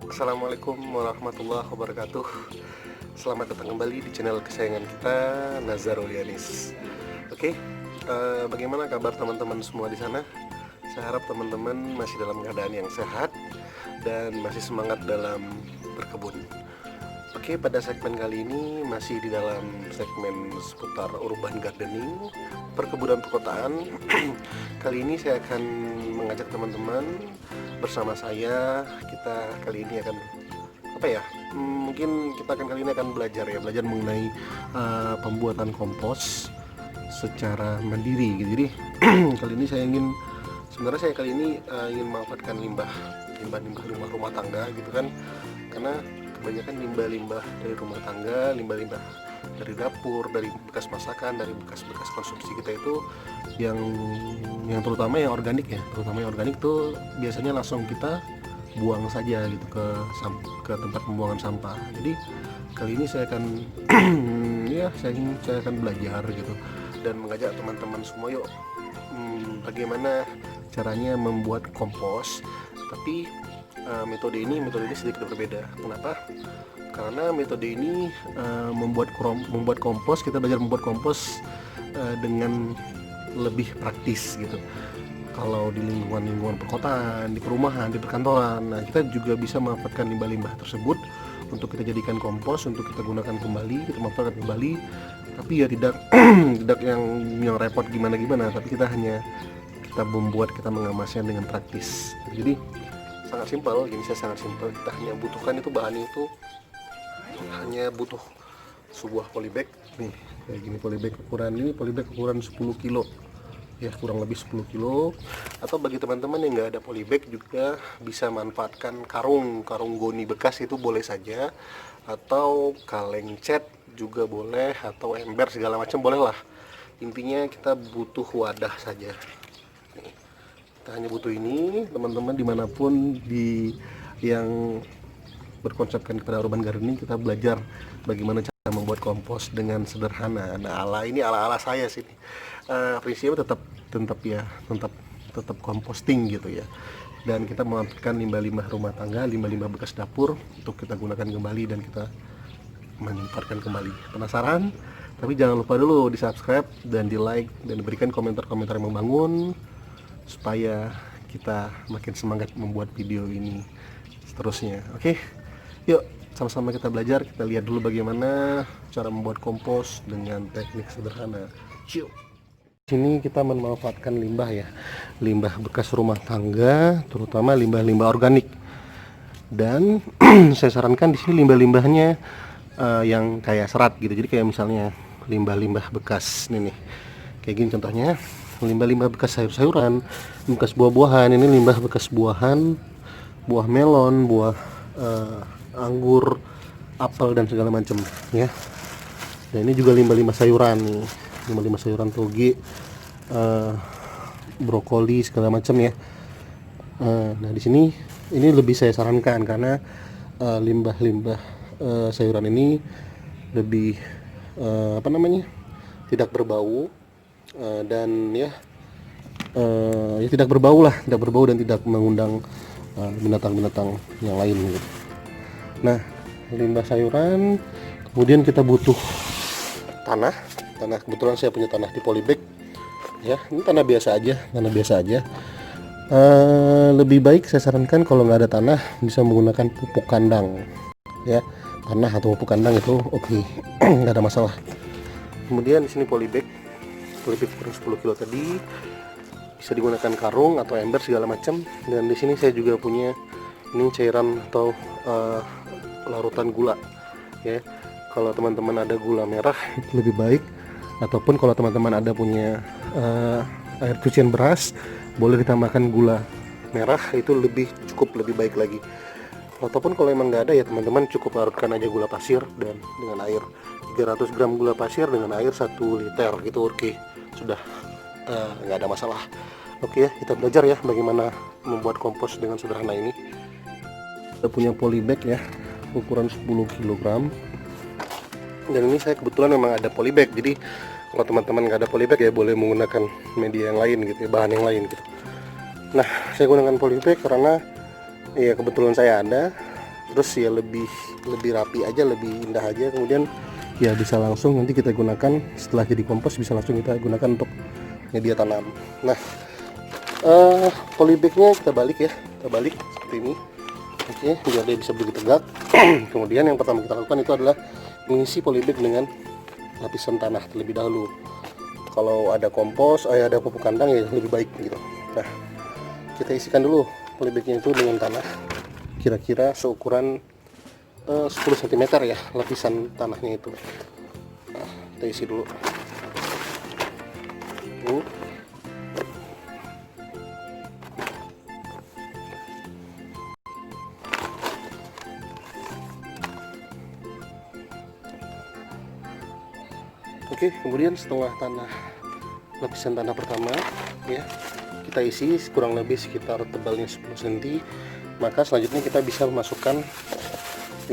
Assalamualaikum warahmatullahi wabarakatuh. Selamat datang kembali di channel kesayangan kita, Nazarul Yanis. Oke, bagaimana kabar teman-teman semua di sana? Saya harap teman-teman masih dalam keadaan yang sehat dan masih semangat dalam berkebun. Oke, pada segmen kali ini masih di dalam segmen seputar urban gardening, perkebunan perkotaan. Kali ini saya akan mengajak teman-teman bersama saya. Kita kali ini akan mungkin kita kali ini akan belajar mengenai pembuatan kompos secara mandiri gitu. Jadi kali ini saya ingin memanfaatkan limbah rumah tangga gitu kan, karena kebanyakan limbah-limbah dari rumah tangga, limbah-limbah dari dapur, dari bekas masakan, dari bekas-bekas konsumsi kita itu yang terutama yang organik tuh biasanya langsung kita buang saja gitu ke tempat pembuangan sampah. Jadi kali ini saya akan saya akan belajar gitu dan mengajak teman-teman semua, yuk bagaimana caranya membuat kompos. Tapi metode ini sedikit berbeda. Kenapa? Karena metode ini membuat kompos, kita belajar membuat kompos dengan lebih praktis gitu. Kalau di lingkungan perkotaan, di perumahan, di perkantoran, nah kita juga bisa memanfaatkan limbah-limbah tersebut untuk kita jadikan kompos, untuk kita gunakan kembali, kita manfaatkan kembali. Tapi ya tidak tidak yang repot gimana, tapi kita mengemasnya dengan praktis. Jadi sangat simpel, sangat simpel. Kita hanya butuhkan itu bahan itu, hanya butuh sebuah polybag nih, kayak gini. Polybag ukuran 10 kilo ya, kurang lebih 10 kilo. Atau bagi teman-teman yang nggak ada polybag juga bisa manfaatkan karung goni bekas, itu boleh saja, atau kaleng cat juga boleh, atau ember segala macam boleh lah. Intinya kita butuh wadah saja. Nih, kita hanya butuh ini. Teman-teman dimanapun yang berkonsepkan kepada urban gardening, kita belajar bagaimana cara membuat kompos dengan sederhana. Nah, ala saya sih. Prinsipnya tetap composting gitu ya. Dan kita memanfaatkan limbah-limbah rumah tangga, limbah-limbah bekas dapur untuk kita gunakan kembali dan kita manfaatkan kembali. Penasaran? Tapi jangan lupa dulu di subscribe dan di like dan berikan komentar-komentar yang membangun supaya kita makin semangat membuat video ini seterusnya. Oke, yuk sama-sama kita belajar. Kita lihat dulu bagaimana cara membuat kompos dengan teknik sederhana. Yuk. Sini kita memanfaatkan limbah bekas rumah tangga, terutama limbah-limbah organik. Dan saya sarankan di sini limbah-limbahnya yang kayak serat gitu. Jadi kayak misalnya limbah-limbah bekas nih, kayak gini contohnya, limbah-limbah bekas sayur-sayuran, bekas buah-buahan. Ini limbah bekas buahan, buah melon, buah anggur, apel dan segala macam ya. Dan ini juga limbah-limbah sayuran nih, limbah-limbah sayuran toge, brokoli segala macam ya. Nah di sini ini lebih saya sarankan karena limbah-limbah sayuran ini lebih tidak berbau, dan tidak berbau dan tidak mengundang binatang-binatang yang lain gitu. Nah, limbah sayuran, kemudian kita butuh tanah. Kebetulan saya punya tanah di polybag ya. Ini tanah biasa aja. Lebih baik saya sarankan kalau nggak ada tanah bisa menggunakan pupuk kandang ya. Tanah atau pupuk kandang itu oke, nggak ada masalah. Kemudian di sini polybag ukuran 10 kilo tadi, bisa digunakan karung atau ember segala macam. Dan di sini saya juga punya ini cairan atau larutan gula ya. Kalau teman-teman ada gula merah itu lebih baik, ataupun kalau teman-teman ada punya air cucian beras, boleh ditambahkan gula merah, itu cukup lebih baik lagi. Ataupun kalau emang nggak ada ya teman-teman cukup larutkan aja gula pasir dan dengan air 300 gram gula pasir dengan air 1 liter gitu, oke, sudah nggak ada masalah. Oke ya, kita belajar ya bagaimana membuat kompos dengan sederhana ini. Kita punya polybag ya, ukuran 10 kg. Dan ini saya kebetulan memang ada polybag, jadi kalau teman-teman nggak ada polybag ya boleh menggunakan media yang lain gitu, bahan yang lain gitu. Nah, saya gunakan polybag karena ya kebetulan saya ada, terus ya lebih rapi aja, lebih indah aja. Kemudian ya bisa langsung nanti kita gunakan setelah jadi kompos, bisa langsung kita gunakan untuk media tanam. Nah, polybagnya kita balik ya, kita balik seperti ini. Oke, biar dia bisa berdiri tegak. Kemudian yang pertama kita lakukan itu adalah mengisi polybag dengan lapisan tanah terlebih dahulu. Kalau ada kompos, ada pupuk kandang ya lebih baik gitu. Nah, kita isikan dulu polybagnya itu dengan tanah, kira-kira seukuran 10 cm ya lapisan tanahnya itu. Nah, kita isi dulu. Oke, kemudian setelah lapisan tanah pertama ya kita isi kurang lebih sekitar tebalnya 10 cm, maka selanjutnya kita bisa memasukkan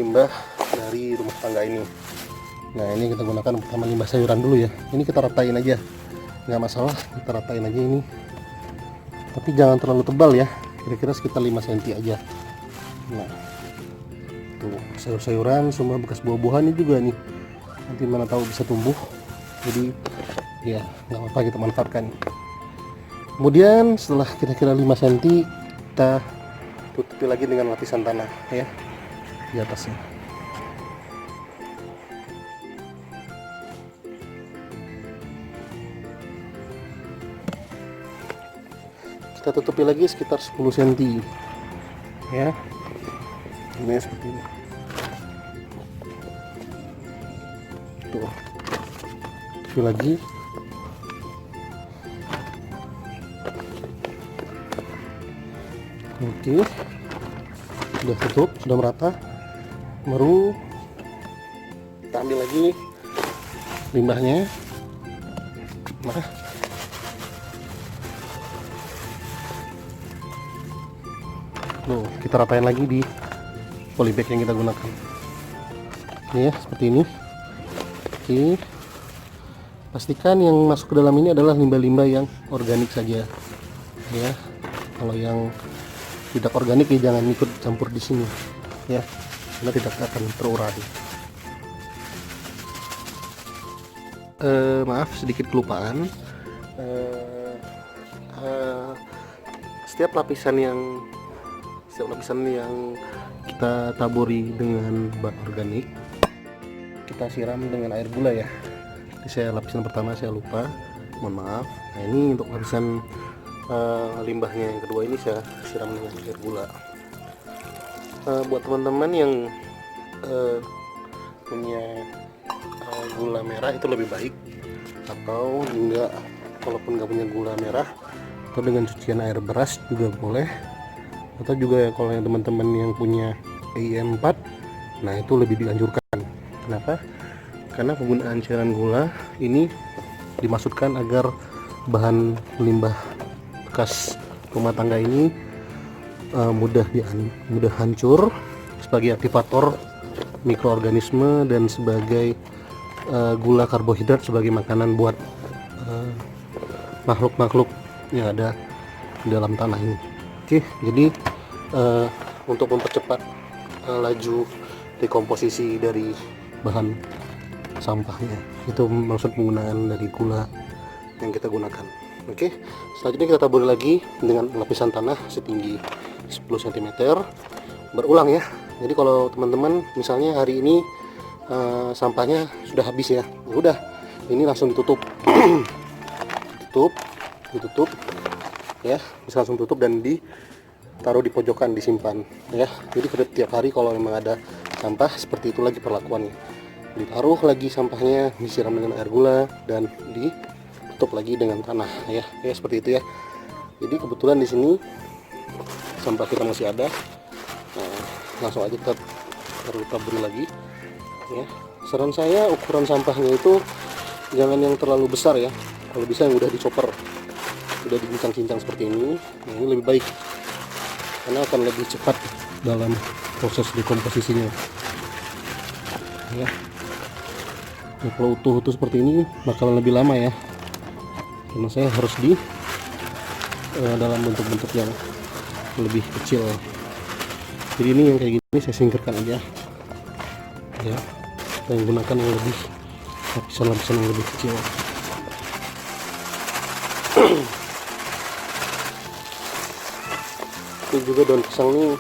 limbah dari rumah tangga ini. Nah, ini kita gunakan pertama limbah sayuran dulu ya. Ini kita ratain aja, nggak masalah, kita ratain aja ini, tapi jangan terlalu tebal ya, kira-kira sekitar 5 cm aja. Nah, tuh sayur-sayuran semua bekas buah-buahan ini juga nih, nanti mana tahu bisa tumbuh, jadi ya nggak apa-apa kita manfaatkan. Kemudian setelah kira-kira 5 cm kita tutupi lagi dengan lapisan tanah ya di atasnya. Kita tutupi lagi sekitar 10 cm ya, ini seperti ini tuh, tutupi lagi. Oke, sudah tutup, sudah merata. Baru kita ambil lagi limbahnya. Nah, tuh kita ratain lagi di polybag yang kita gunakan. Ini ya, seperti ini. Oke, pastikan yang masuk ke dalam ini adalah limbah-limbah yang organik saja ya. Kalau yang tidak organik ya jangan ikut campur di sini ya, karena tidak akan terurai. Maaf sedikit kelupaan, setiap lapisan yang kita taburi dengan bahan organik kita siram dengan air gula ya. Jadi lapisan pertama saya lupa, mohon maaf. Nah, ini untuk lapisan limbahnya yang kedua ini saya siram dengan air gula. Buat teman-teman yang punya gula merah itu lebih baik, atau enggak, kalaupun nggak punya gula merah atau dengan cucian air beras juga boleh, atau juga ya kalau yang teman-teman yang punya EIM 4, nah itu lebih dianjurkan. Kenapa? Karena penggunaan cairan gula ini dimaksudkan agar bahan limbah bekas rumah tangga ini mudah hancur sebagai aktivator mikroorganisme dan sebagai gula karbohidrat sebagai makanan buat makhluk-makhluk yang ada di dalam tanah ini. Oke, jadi untuk mempercepat laju dekomposisi dari bahan sampahnya, itu maksud penggunaan dari gula yang kita gunakan. Oke, selanjutnya kita taburi lagi dengan lapisan tanah setinggi 10 cm, berulang ya. Jadi kalau teman-teman misalnya hari ini sampahnya sudah habis ya, udah ini langsung ditutup. ditutup ya, bisa langsung tutup dan ditaruh di pojokan, disimpan ya. Jadi setiap hari kalau memang ada sampah seperti itu lagi perlakuannya, ditaruh lagi sampahnya, disiram dengan air gula dan ditutup lagi dengan tanah ya, seperti itu ya. Jadi kebetulan di sini sampah kita masih ada, nah, langsung aja kita taruh taburi lagi ya. Saran saya ukuran sampahnya itu jangan yang terlalu besar ya, kalau bisa yang udah dicoper, udah dicincang-cincang seperti ini. Nah, ini lebih baik karena akan lebih cepat dalam proses dekomposisinya ya. Nah, kalau utuh seperti ini bakalan lebih lama ya, karena saya harus dalam bentuk-bentuk yang lebih kecil. Jadi ini yang kayak gini saya singkirkan aja ya, dan gunakan yang lebih lapisan-lapisan yang lebih kecil. Ini juga daun pisang nih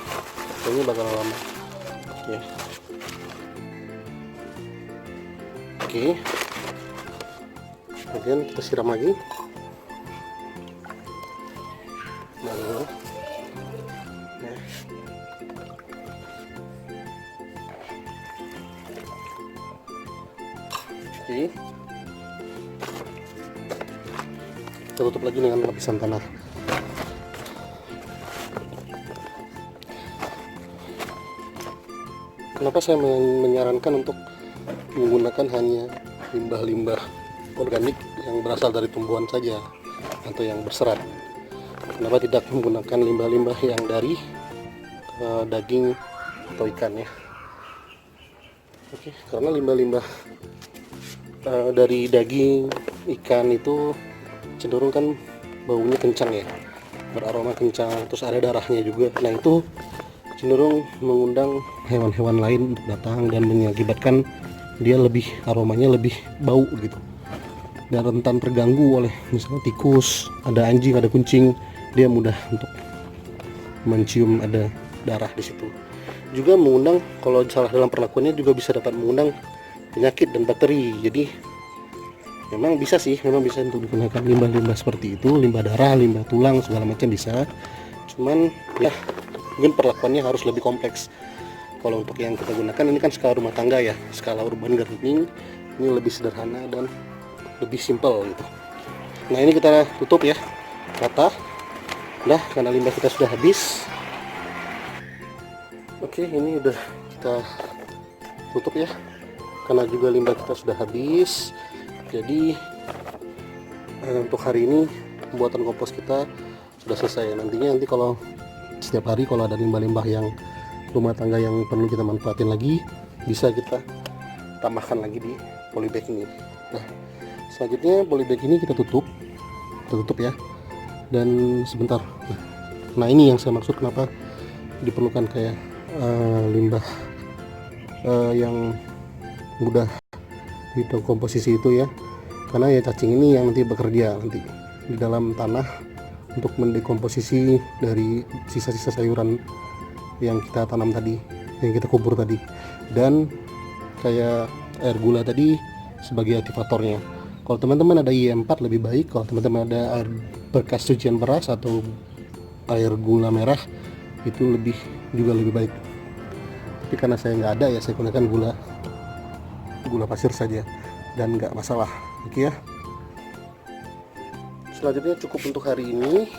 kayaknya bakal lama ya. Oke, kemudian kita siram lagi. Nah, oke, kita tutup lagi dengan lapisan tanah. Kenapa saya menyarankan untuk menggunakan hanya limbah-limbah organik yang berasal dari tumbuhan saja atau yang berserat? Kenapa tidak menggunakan limbah-limbah yang dari daging atau ikan ya? Oke, karena limbah-limbah dari daging ikan itu cenderung kan baunya kencang ya, beraroma kencang, terus ada darahnya juga. Nah itu cenderung mengundang hewan-hewan lain untuk datang dan mengakibatkan dia lebih aromanya lebih bau gitu, dan rentan terganggu oleh misalnya tikus, ada anjing, ada kucing, dia mudah untuk mencium ada darah di situ. Juga mengundang, kalau salah dalam perlakuannya juga bisa dapat mengundang penyakit dan bakteri. Jadi memang bisa untuk digunakan limbah-limbah seperti itu, limbah darah, limbah tulang, segala macam bisa. Cuman ya mungkin perlakuannya harus lebih kompleks. Kalau untuk yang kita gunakan ini kan skala rumah tangga ya, skala urban gardening, ini lebih sederhana dan lebih simpel gitu. Nah ini kita tutup ya, rata. Udah, karena limbah kita sudah habis. Oke, ini udah kita tutup ya, karena juga limbah kita sudah habis. Jadi untuk hari ini pembuatan kompos kita sudah selesai. Nanti kalau setiap hari kalau ada limbah-limbah yang rumah tangga yang perlu kita manfaatin lagi, bisa kita tambahkan lagi di polybag ini. Nah selanjutnya polybag ini kita tutup ya, dan sebentar. Nah ini yang saya maksud kenapa diperlukan kayak limbah yang mudah komposisi itu ya, karena ya cacing ini yang nanti bekerja nanti di dalam tanah untuk mendekomposisi dari sisa-sisa sayuran yang kita tanam tadi, yang kita kubur tadi, dan kayak air gula tadi sebagai aktivatornya. Kalau teman-teman ada IE4 lebih baik, kalau teman-teman ada air bekas cucian beras atau air gula merah itu juga lebih baik. Tapi karena saya nggak ada ya, saya gunakan gula pasir saja dan nggak masalah. Oke ya. Selanjutnya cukup untuk hari ini.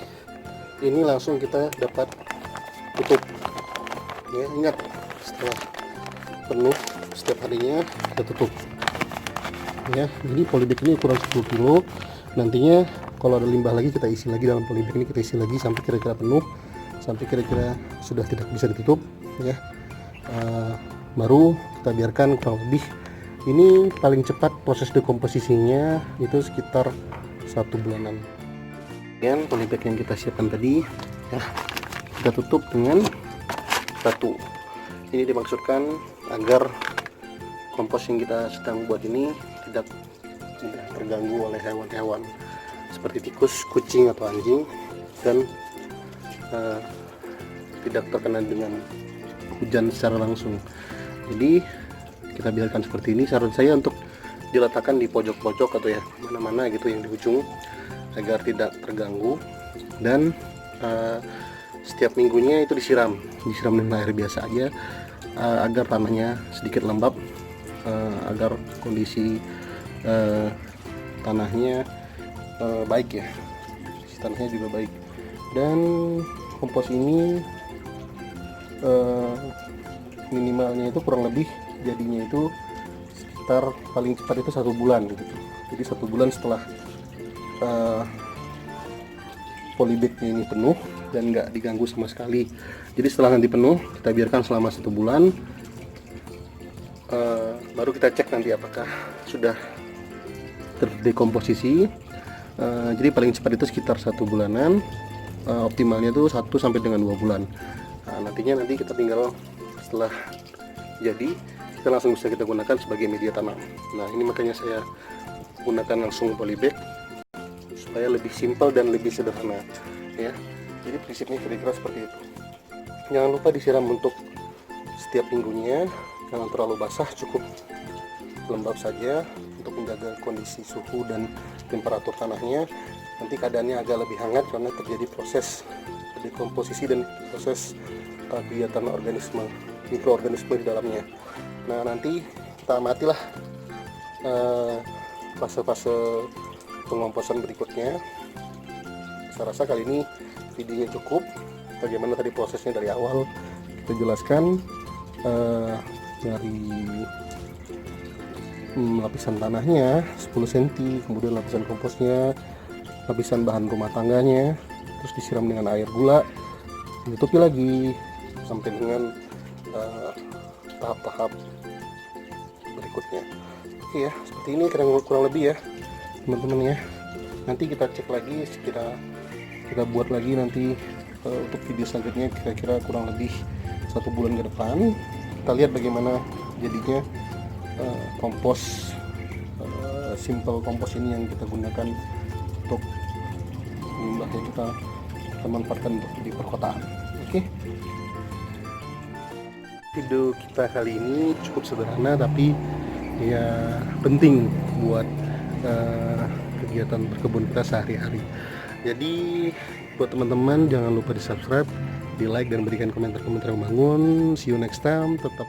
Ini langsung kita dapat tutup. Ya, ingat setelah penuh setiap harinya kita tutup. Ya, jadi polybag ini ukuran 10 kilo. Nantinya kalau ada limbah lagi kita isi lagi dalam polybag ini, kita isi lagi sampai kira-kira penuh, sampai kira-kira sudah tidak bisa ditutup ya. Baru kita biarkan kurang lebih, ini paling cepat proses dekomposisinya itu sekitar 1 bulanan. Kemudian polybag yang kita siapkan tadi ya, kita tutup dengan batu. Ini dimaksudkan agar kompos yang kita sedang buat ini tidak mudah terganggu oleh hewan-hewan seperti tikus, kucing atau anjing, dan tidak terkena dengan hujan secara langsung. Jadi kita biarkan seperti ini. Saran saya untuk diletakkan di pojok-pojok atau ya mana-mana gitu yang di ujung agar tidak terganggu, dan setiap minggunya itu disiram dengan air biasa aja agar tanahnya sedikit lembab, agar kondisi tanahnya baik ya, tanahnya juga baik. Dan kompos ini minimalnya itu kurang lebih jadinya itu sekitar paling cepat itu 1 bulan gitu. Jadi 1 bulan setelah polybagnya ini penuh dan nggak diganggu sama sekali. Jadi setelah nanti penuh kita biarkan selama 1 bulan, baru kita cek nanti apakah sudah terdekomposisi. Jadi paling cepat itu sekitar 1 bulanan, optimalnya itu 1 sampai dengan 2 bulan. nanti kita tinggal setelah jadi kita langsung bisa kita gunakan sebagai media tanam. Nah ini makanya saya gunakan langsung polybag supaya lebih simpel dan lebih sederhana ya. Jadi prinsipnya kira-kira seperti itu. Jangan lupa disiram untuk setiap minggunya, jangan terlalu basah, cukup lembab saja untuk menjaga kondisi suhu dan temperatur tanahnya. Nanti keadaannya agak lebih hangat karena terjadi proses dekomposisi dan proses kegiatan organisme, mikroorganisme di dalamnya. Nah nanti kita amatilah fase-fase pengomposan berikutnya. Saya rasa kali ini videonya cukup. Bagaimana tadi prosesnya dari awal kita jelaskan, dari lapisan tanahnya 10 cm, kemudian lapisan komposnya, lapisan bahan rumah tangganya, terus disiram dengan air gula, ditutupi lagi sampai dengan tahap-tahap berikutnya. Oke ya, seperti ini kurang lebih ya teman-teman ya. Nanti kita cek lagi, kita buat lagi nanti untuk video selanjutnya, kira-kira kurang lebih 1 bulan ke depan. Kita lihat bagaimana jadinya kompos simple kompos ini yang kita gunakan untuk limbah yang kita manfaatkan untuk di perkotaan. Oke. Video kita kali ini cukup sederhana tapi ya penting buat kegiatan berkebun kita sehari-hari. Jadi buat teman-teman jangan lupa di subscribe, di like dan berikan komentar-komentar yang membangun. See you next time. Tetap